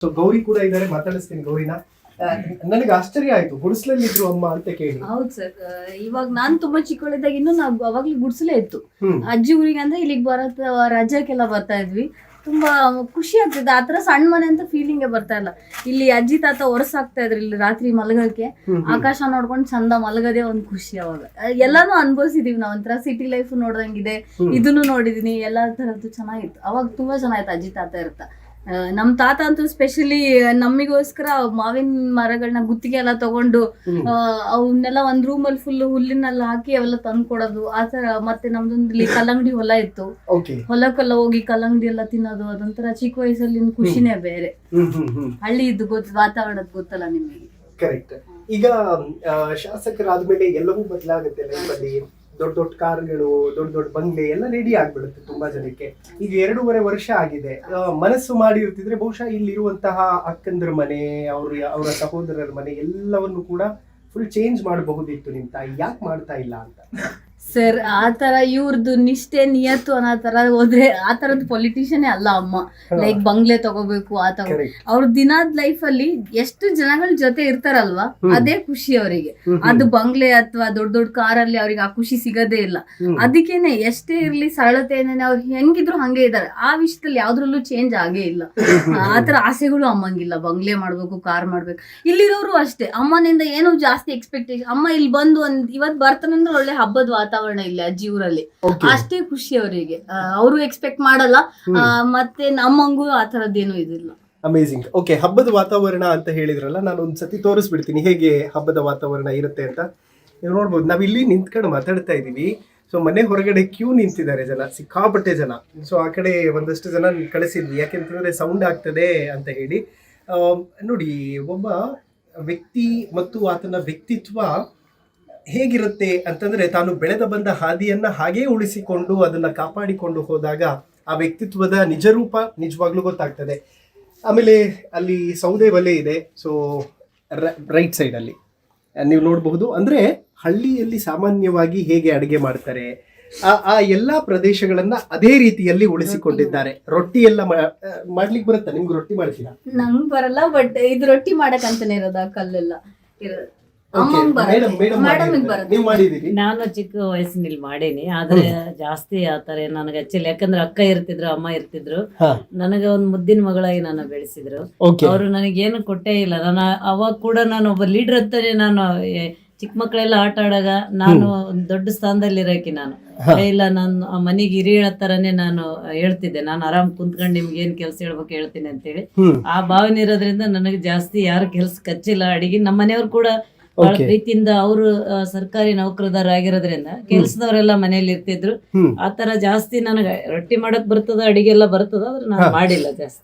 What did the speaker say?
So Gauri ಕೂಡ ಇದ್ದಾರೆ, ಮಾತಾಡಿಸ್ತೀನಿ ಗೌರಿನ. ನನಗೆ ಆಶ್ಚರ್ಯ ಆಯ್ತು, ಗುಡಿಸ್ಲಲ್ಲಿ ಇದ್ರು ಅಮ್ಮ ಅಂತ ಕೇಳಿ. ಹೌದು ಸರ್, ಇವಾಗ ನಾನ್ ತುಂಬಾ ಚಿಕ್ಕವಳಿದ್ದಾಗ ಇನ್ನು ನಾವು ಅವಾಗ್ಲೂ ಗುಡ್ಸಲೇ ಇತ್ತು. ಅಜ್ಜಿ ಊರಿಗೆ ಅಂದ್ರೆ ಇಲ್ಲಿಗೆ ರಜಕ್ಕೆಲ್ಲ ಬರ್ತಾ ಇದ್ವಿ. ತುಂಬಾ ಖುಷಿ ಆಗ್ತಿದೆ. ಆತರ ಸಣ್ಣ ಮನೆ ಅಂತ ಫೀಲಿಂಗ್ ಬರ್ತಾ ಇಲ್ಲ. ಇಲ್ಲಿ ಅಜ್ಜಿ ತಾತ ಒರೆಸಾಕ್ತಾ ಇದ್ರು ಇಲ್ಲಿ ರಾತ್ರಿ ಮಲಗಕ್ಕೆ, ಆಕಾಶ ನೋಡ್ಕೊಂಡು ಚಂದ ಮಲಗದೆ ಒಂದ್ ಖುಷಿ. ಅವಾಗ ಎಲ್ಲಾನು ಅನ್ಭವಿಸಿದೀವಿ ನಾವು. ಒಂಥರ ಸಿಟಿ ಲೈಫ್ ನೋಡ್ದಂಗಿದೆ, ಇದನ್ನು ನೋಡಿದೀನಿ, ಎಲ್ಲಾ ತರದ್ದು ಚೆನ್ನಾಗಿತ್ತು. ಅವಾಗ ತುಂಬಾ ಚೆನ್ನಾಗಿತ್ತು ಅಜ್ಜಿ ತಾತ ಇರ್ತಾ. ನಮ್ ತಾತ ಅಂತೂ ಸ್ಪೆಷಲಿ ನಮಿಗೋಸ್ಕರ ಮಾವಿನ ಮರಗಳನ್ನ ಗುತ್ತಿಗೆ ಎಲ್ಲ ತಗೊಂಡು ಅವನ್ನೆಲ್ಲ ಒಂದ್ ರೂಮ್ ಅಲ್ಲಿ ಫುಲ್ ಹುಲ್ಲಿನೆಲ್ಲ ಹಾಕಿ ಅವೆಲ್ಲ ತಂದು ಕೊಡೋದು ಆತರ. ಮತ್ತೆ ನಮ್ದೊಂದು ಇಲ್ಲಿ ಕಲ್ಲಂಗಡಿ ಹೊಲ ಇತ್ತು, ಹೊಲಕ್ಕೆಲ್ಲ ಹೋಗಿ ಕಲ್ಲಂಗಡಿ ಎಲ್ಲ ತಿನ್ನೋದು, ಅದೊಂಥರ ಚಿಕ್ಕ ವಯಸ್ಸಲ್ಲಿ ಖುಷಿನೇ ಬೇರೆ. ಹಳ್ಳಿ ಇದ್ದು ವಾತಾವರಣದ ಗೊತ್ತಲ್ಲ ನಿಮಗೆ. ಕರೆಕ್ಟ್. ಈಗ ಶಾಸಕರಾದ್ಮೇಲೆ ಎಲ್ಲವೂ ಬದಲಾಗುತ್ತೆ ಲೈಫಲ್ಲಿ. ದೊಡ್ಡ ದೊಡ್ಡ ಕಾರ್ಗಳು, ದೊಡ್ಡ ದೊಡ್ಡ ಬಂಗ್ಲೆ ಎಲ್ಲ ರೆಡಿ ಆಗ್ಬಿಡುತ್ತೆ ತುಂಬಾ ಜನಕ್ಕೆ. ಈಗ 2.5 ವರ್ಷ ಆಗಿದೆ. ಮನಸ್ಸು ಮಾಡಿರ್ತಿದ್ರೆ ಬಹುಶಃ ಇಲ್ಲಿರುವಂತಹ ಅಕ್ಕಂದ್ರ ಮನೆ, ಅವರ ಸಹೋದರರ ಮನೆ ಎಲ್ಲವನ್ನು ಕೂಡ ಫುಲ್ ಚೇಂಜ್ ಮಾಡಬಹುದಿತ್ತು. ನಿಮ್ ತಾಯಿ ಯಾಕೆ ಮಾಡ್ತಾ ಇಲ್ಲ ಅಂತ ಸರ್, ಆತರ ಇವ್ರದ್ದು ನಿಷ್ಠೆ ನಿಯತ್ತು ಅನ್ನೋ ತರ ಹೋದ್ರೆ ಆ ತರದ್ ಪೊಲಿಟಿಷಿಯನ್ ಅಲ್ಲ ಅಮ್ಮ. ಲೈಕ್ ಬಂಗ್ಲೆ ತಗೋಬೇಕು ಆ ತರ. ಅವ್ರ ದಿನದ ಲೈಫ್ ಅಲ್ಲಿ ಎಷ್ಟು ಜನಗಳ ಜೊತೆ ಇರ್ತಾರಲ್ವಾ, ಅದೇ ಖುಷಿ ಅವರಿಗೆ. ಅದು ಬಂಗ್ಲೆ ಅಥವಾ ದೊಡ್ಡ ದೊಡ್ಡ ಕಾರಲ್ಲಿ ಅವ್ರಿಗೆ ಆ ಖುಷಿ ಸಿಗೋದೇ ಇಲ್ಲ. ಅದಕ್ಕೇನೆ ಎಷ್ಟೇ ಇರ್ಲಿ ಸರಳತೆನೇ ಅವ್ರು ಹೆಂಗಿದ್ರು ಹಂಗೆ ಇದಾರೆ. ಆ ವಿಷಯದಲ್ಲಿ ಯಾವ್ದ್ರಲ್ಲೂ ಚೇಂಜ್ ಆಗೇ ಇಲ್ಲ. ಆತರ ಆಸೆಗಳು ಅಮ್ಮಂಗಿಲ್ಲ, ಬಂಗ್ಲೆ ಮಾಡ್ಬೇಕು, ಕಾರ್ ಮಾಡ್ಬೇಕು. ಇಲ್ಲಿರೋರು ಅಷ್ಟೇ, ಅಮ್ಮನಿಂದ ಏನು ಜಾಸ್ತಿ ಎಕ್ಸ್ಪೆಕ್ಟೇಷನ್. ಅಮ್ಮ ಇಲ್ಲಿ ಬಂದು ಇವತ್ ಬರ್ತಾನಂದ್ರೆ ಒಳ್ಳೆ ಹಬ್ಬದ ವಾತಾವರಣ ಇಲ್ಲ ಅಜ್ಜಿ ಊರಲ್ಲಿ, ಅಷ್ಟೇ ಖುಷಿ ಅವರಿಗೆ. ಅವರು ಎಕ್ಸ್ಪೆಕ್ಟ್ ಮಾಡಲ್ಲ, ಮತ್ತೆ ನಮ್ಮಂಗೂ ಆ ತರದ್ದೇನು ಇದಿಲ್ಲ. ಅಮೇಸಿಂಗ್. ಓಕೆ, ಹಬ್ಬದ ವಾತಾವರಣ ಅಂತ ಹೇಳಿದ್ರಲ್ಲ, ನಾನು ಒಂದ್ಸತಿ ತೋರಿಸ್ಬಿಡ್ತೀನಿ ಹೇಗೆ ಹಬ್ಬದ ವಾತಾವರಣ ಇರುತ್ತೆ ಅಂತ. ನೀವು ನೋಡ್ಬೋದು, ನಾವ್ ಇಲ್ಲಿ ನಿಂತ್ಕೊಂಡು ಮಾತಾಡ್ತಾ ಇದೀವಿ. ಸೊ ಮನೆ ಹೊರಗಡೆ ಕ್ಯೂ ನಿಂತಿದ್ದಾರೆ ಜನ, ಸಿಕ್ಕಾಪಟ್ಟೆ ಜನ. ಸೊ ಆ ಕಡೆ ಒಂದಷ್ಟು ಜನ ಕಳಿಸಿದ್ವಿ, ಯಾಕೆಂತಂದ್ರೆ ಸೌಂಡ್ ಆಗ್ತದೆ ಅಂತ ಹೇಳಿ. ನೋಡಿ, ಒಬ್ಬ ವ್ಯಕ್ತಿ ಮತ್ತು ಆತನ ವ್ಯಕ್ತಿತ್ವ ಹೇಗಿರುತ್ತೆ ಅಂತಂದ್ರೆ, ತಾನು ಬೆಳೆದ ಬಂದ ಹಾದಿಯನ್ನ ಹಾಗೇ ಉಳಿಸಿಕೊಂಡು ಅದನ್ನ ಕಾಪಾಡಿಕೊಂಡು ಹೋದಾಗ ಆ ವ್ಯಕ್ತಿತ್ವದ ನಿಜರೂಪ ನಿಜವಾಗ್ಲೂ ಗೊತ್ತಾಗ್ತದೆ. ಆಮೇಲೆ ಅಲ್ಲಿ ಸೌದೆ ಒಲೆ ಇದೆ. ಸೊ ರೈಟ್ ಸೈಡ್ ಅಲ್ಲಿ ನೀವು ನೋಡಬಹುದು. ಅಂದ್ರೆ ಹಳ್ಳಿಯಲ್ಲಿ ಸಾಮಾನ್ಯವಾಗಿ ಹೇಗೆ ಅಡುಗೆ ಮಾಡ್ತಾರೆ, ಆ ಎಲ್ಲಾ ಪ್ರದೇಶಗಳನ್ನ ಅದೇ ರೀತಿಯಲ್ಲಿ ಉಳಿಸಿಕೊಂಡಿದ್ದಾರೆ. ರೊಟ್ಟಿ ಎಲ್ಲ ಮಾಡ್ಲಿಕ್ಕೆ ಬರುತ್ತಾ ನಿಮ್ಗೆ? ರೊಟ್ಟಿ ಮಾಡ್ತೀರಾ? ನಂಗ್ ಬರಲ್ಲ, ಬಟ್ ಇದು ರೊಟ್ಟಿ ಮಾಡಕ್ ಅಂತಾನೆ ಇರೋದ ಕಲ್ಲೆಲ್ಲ ಇರೋದು. ನಾನು ಚಿಕ್ಕ ವಯಸ್ಸಿನಲ್ಲಿ ಮಾಡೇನಿ, ಆದ್ರೆ ಜಾಸ್ತಿ ಆತರ ನನಗೆ ಹಚ್ಚಿಲ್ಲ. ಯಾಕಂದ್ರೆ ಅಕ್ಕ ಇರ್ತಿದ್ರು, ಅಮ್ಮ ಇರ್ತಿದ್ರು. ನನಗೆ ಒಂದ್ ಮುದ್ದಿನ ಮಗಳಾಗಿ ನಾನು ಬೆಳೆಸಿದ್ರು. ಅವರು ನನಗೇನು ಕೊಟ್ಟೇ ಇಲ್ಲ. ನಾನು ಅವಾಗ ಕೂಡ ನಾನು ಒಬ್ಬ ಲೀಡರ್ ಅಂತಾನೆ, ನಾನು ಚಿಕ್ಕ ಮಕ್ಕಳೆಲ್ಲ ಆಟ ಆಡಾಗ ನಾನು ಒಂದು ದೊಡ್ಡ ಸ್ಥಾನದಲ್ಲಿ ಇರೋಕೆ ನಾನು ಇಲ್ಲ, ನಾನು ಮನೆಗೆ ಹಿರಿಯಳ ತರನೇ ನಾನು ಹೇಳ್ತಿದ್ದೆ. ನಾನು ಆರಾಮ್ ಕುಂತ್ಕೊಂಡು ನಿಮ್ಗೆ ಏನ್ ಕೆಲಸ ಹೇಳ್ಬೇಕು ಹೇಳ್ತೀನಿ ಅಂತೇಳಿ ಆ ಭಾವನೆ ಇರೋದ್ರಿಂದ ನನಗೆ ಜಾಸ್ತಿ ಯಾರು ಕೆಲಸ ಕಚ್ಚಿಲ್ಲ. ಅಡಿಗೆ ನಮ್ಮ ಮನೆಯವ್ರು ಕೂಡ ಬಹಳ ಪ್ರೀತಿಯಿಂದ, ಅವರು ಸರ್ಕಾರಿ ನೌಕರದಾರ ಆಗಿರೋದ್ರಿಂದ ಕೆಲ್ಸದವರೆಲ್ಲ ಮನೇಲಿ ಇರ್ತಿದ್ರು. ಆತರ ಜಾಸ್ತಿ ನನಗೆ ರೊಟ್ಟಿ ಮಾಡಕ್ ಬರ್ತದ, ಅಡಿಗೆ ಎಲ್ಲ ಬರ್ತದ, ಆದ್ರೆ ನಾನು ಮಾಡಿಲ್ಲ ಜಾಸ್ತಿ.